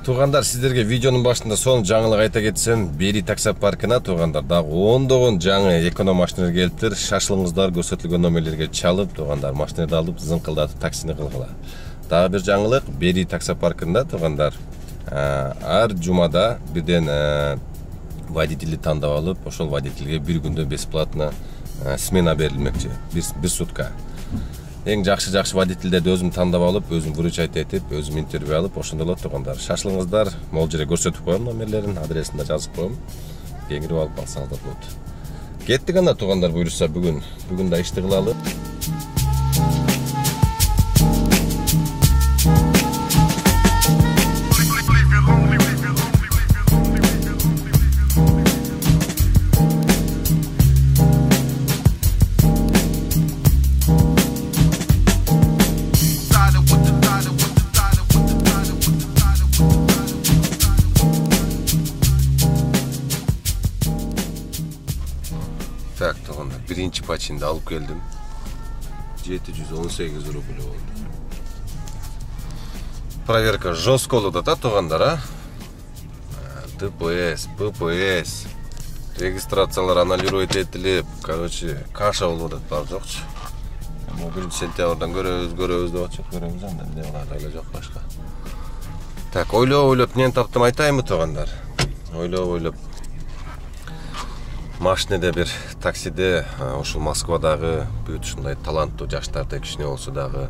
Туугандар, сиздерге видеонун башында сонун жаңылык айта кетсем, Бери таксопаркына туугандар дагы ондогон жаңы эконом машиналар келиптир. Шашылыңыздар, көрсөтүлгөн номерлерге чалып, туугандар машинаны алып, зыңкылдатып таксини кылгыла. Дагы бир жаңылык, Бери таксопаркында туугандар ар жумада бирден водительди тандап алып, ошол водительге бир күндө бесплатно смена берилмекчи. Бир сутка. Эң жакшы водительдерди өзүм тандап алып, өзүм выручать этип, өзүм интервью алып, ошондой эле туугандар. Шашылыңыздар, могул жерге көрсөтүп коем номерлерин, адресин да жазып коем. Кеңирип алып алсаңыздар болот. Кеттик анда туугандар, буюрса бүгүн да ишти кылалы. Так, туугандар, биринчи пачинди алып келдим. 718 рубль болду. Проверка жестколу да туугандар, а? ДПС, ППС, регистрациялар аннулировать этилип, короче, каша болуп атат, бар жокчу. 1 сентябрдан көрөбүз деп атышат, көрөбүз анда эмне кылат, эле жок башка. Так, ойлоп эмнени таптым айтайынбы туугандар? Ойлоп машинеде бир таксиде ушул Москвадагы бүт ушундай таланттуу жаштарды кичине болсо дагы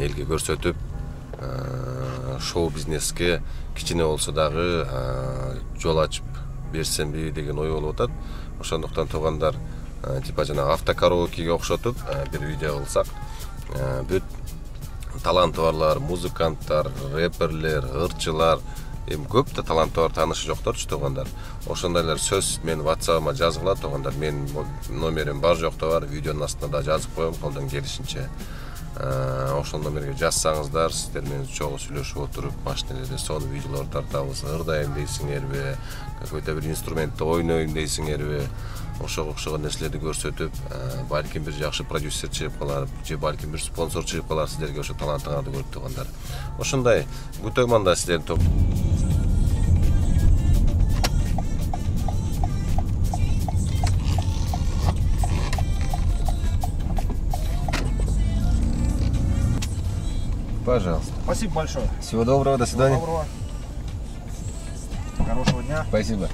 элге көрсөтүп, шоу бизнеске кичине болсо дагы жол ачып берсемби деген ой болуп атат. Ошондуктан туугандар, типа жанагы автокараокеге окшотуп бир видео кылсак, бүт таланты барлар, музыканттар, рэперлер, ырчылар, көп да таланты бар таанышы жокторчу туугандар. Ошондойлор сөз мен WhatsApp-ма жазгыла туугандар. Мен номерим бар жокто бар, видеонун астына да жазып коем, колдон келишинче. Ошол номерге жазсаңыздар, сиздер менен чогуу сүйлөшүп отуруп, машинелерде сонун видеолор тартабыз. Ырдайм дейсиңерби, какой-то бир инструментти ойнойм дейсиңерби, ошого окшогон нерселерди көрсөтүп, балким бир жакшы продюсер чыгып калар, же балким бир спонсор чыгып калар сиздерге ошо талантыңарды көрүп туугандар. Ошондой күтөм анда сиздердин топ. Пожалуйста. Спасибо большое. Всего доброго, до свидания. Доброго. Хорошего дня. Спасибо.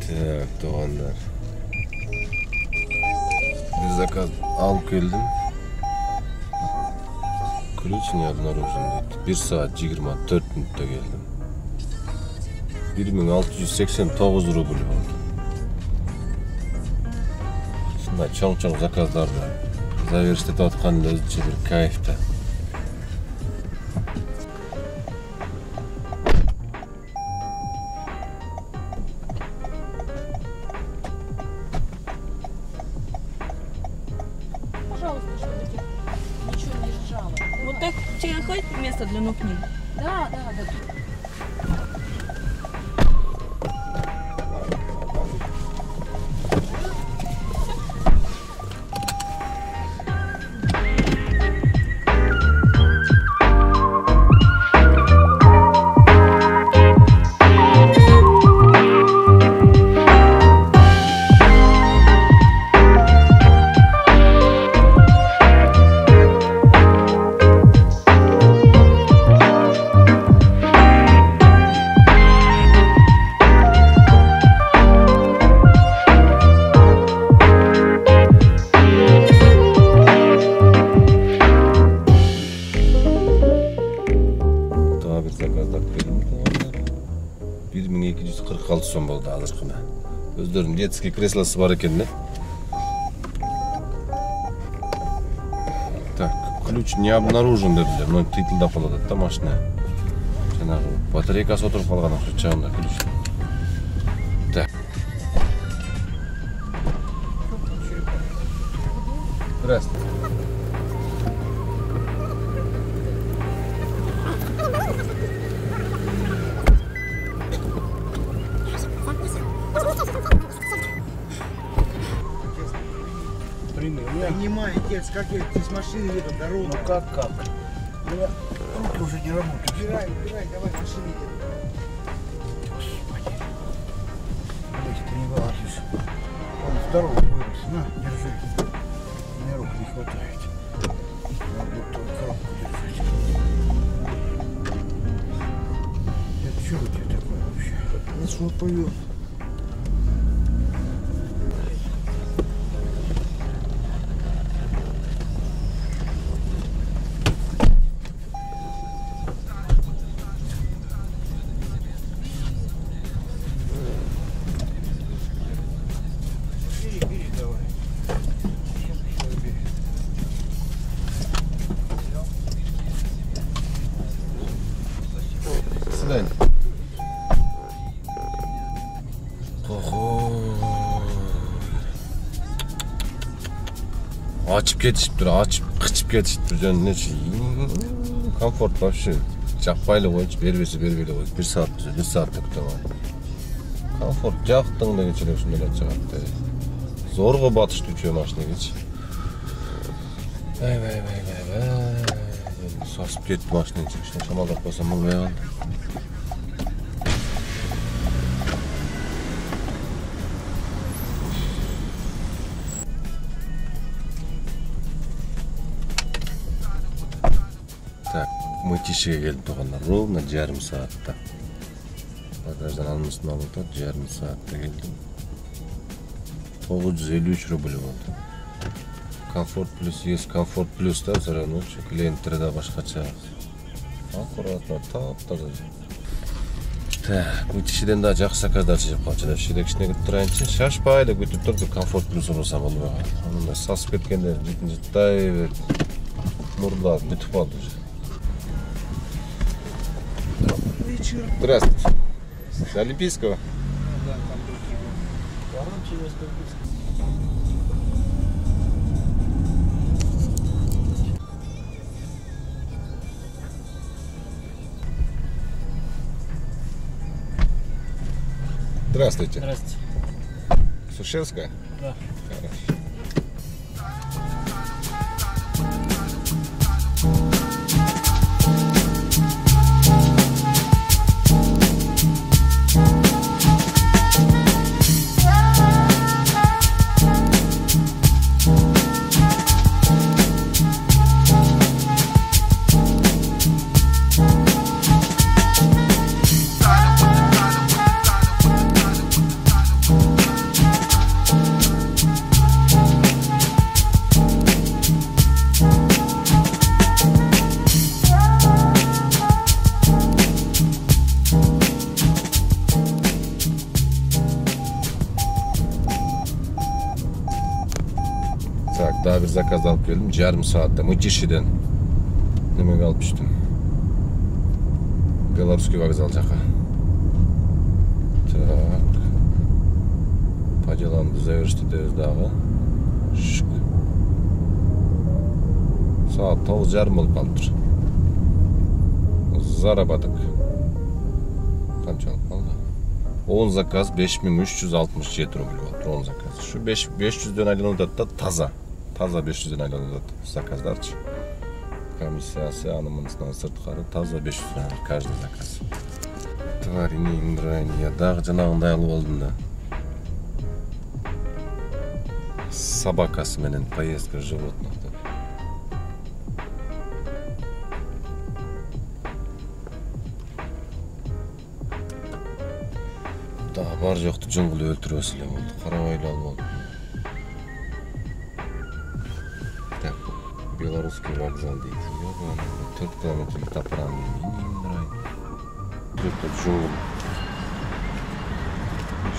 Так, туугандар. Бир заказ алып келдим. Ключ не обнаружен дейт. 1 саат 24 мүнөттө келдим. 1689 рубль болду. Ушундай чоң заказдарды завершить этип аткан өзүнчө бир кайф да. Пожалуйста, чтобы ничего не сжало. Вот так тебе хватит места для ног? Да. Заказдап келдим туугандар. 1246 сом болду азыркына. Өздөрүнүн детский креслосы бар экен да. Так, ключ не обнаружен дедилер. Но тыйтылдап калат да машина. Жанагы батарейкасы отуруп калган окшочогунда ключ. Так. Здравствуйте. Понимаю, отец, как я здесь машины едут, дорогу. Ну как? Руки уже не работают. Убирай, давай, машины едут. Господи. Блять, ты не вылазишь. Он здорово вырос. На, держи. Мне рук не хватает. Надо только коробку держать. Это что у тебя такое вообще? Ну что поет? Бери давай. Бери. Сідай. Açıp ketişiptir, açıp kıçıp ketişiptir. Yani ne şey, komfort вообще. Çakbayla koyup, beri koyup, 1 saat bize, 1 saat yok tamam. Komfort, jaktın da geçiyor şundan çıkarttı. Zorga batıştı uçuyor maşına geç. Vay. Sarsıp gitti maşına geç. İşte şamaldak basam bu veya. Так, Мытищеге келип тургандар ровно жарым саатта. Багаждан алмысын алып атат, жарым саатта келдим. 953 рубль болду. Комфорт плюс есть, комфорт плюс да, все равно клиенттер да башкача. Аккуратно, таптаза. Так, Мытищеден да жакшы заказдар чыгып калчу да, ушул кичине күтүп турайынчы. Шашпай эле күтүп туруп комфорт плюс урсам болбой. Анында сасып кеткенде жытай берип мурдалап бүтүп калды. Вечер. Здравствуйте. С Олимпийского? Да, там другие. Ворончи есть другие. Здравствуйте. Здравствуйте. Сушевская? Да. Хорошо. Так, daha bir zakaz alıp geldim. Yarım saatte Mытищеден nemek alıp düştüm. Белорусский vokzal жаққа. Так. По делам завершитебиз дагы. Saat 9:30 болуп калыптыр. Заработок. Канчалык калды? 10 заказ 5367 рубль болуптур. 10 заказ. Şu 500'den aylanып атат да таза. Таза 500'den aylanып атат заказдарчы. Комиссиясы анымынысынан сырткары таза 500'den каждый заказ. Тварини брайни, я дагы жанагындай алып алдым да. Собакасы менен поездка животных. Да, бар жоқты жыңғыл өлтірөсү эле болду. Карабайлы алып алдым. Так, Белорусский вокзал дейт. 4 километрлик тапырам. Түрөттө жол.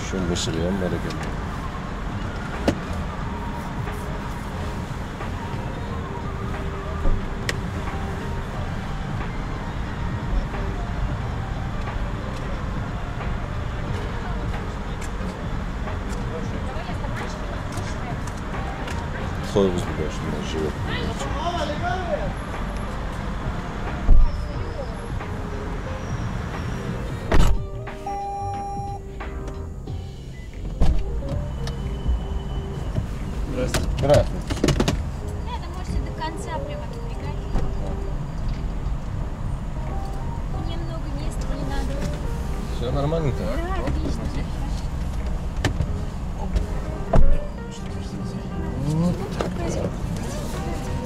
Шум бышыгым бар экен. Koyumuz bir şundan живет. Здравствуйте. Здравствуйте. Это можете до конца прямо напрягать. Мне много места не надо. Все нормально-то? Да, отлично.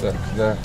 Так, да.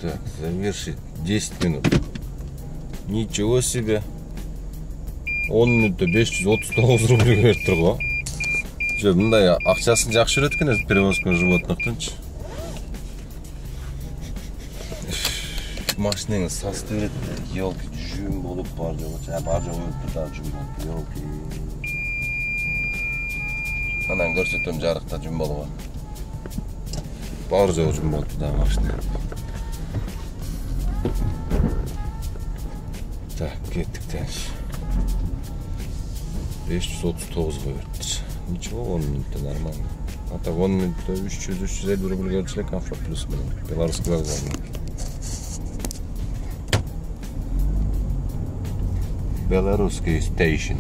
Так, завершить 10 минут. Ничего себе. 10 минутта 539 рубль беріп тұр ғой. Жо, мындай ақшасын жақсы жүреді екен, перевозка животныктынчы. Машинаңыз састы береді, елки жүн болып бар жоғы. Бар жоғы өтті да жүн болып, елки. Анан көрсөтөм жарықта жүн болуға. Бар жоғы жүн болыпты да машина. Так, кеттік дальше. 539 берді. Ничего, 10 минутта нормально. А так 10 минутта 300-350 рубль görüşle комфорт плюс менен. Белорусский вокзал. Белорусский station.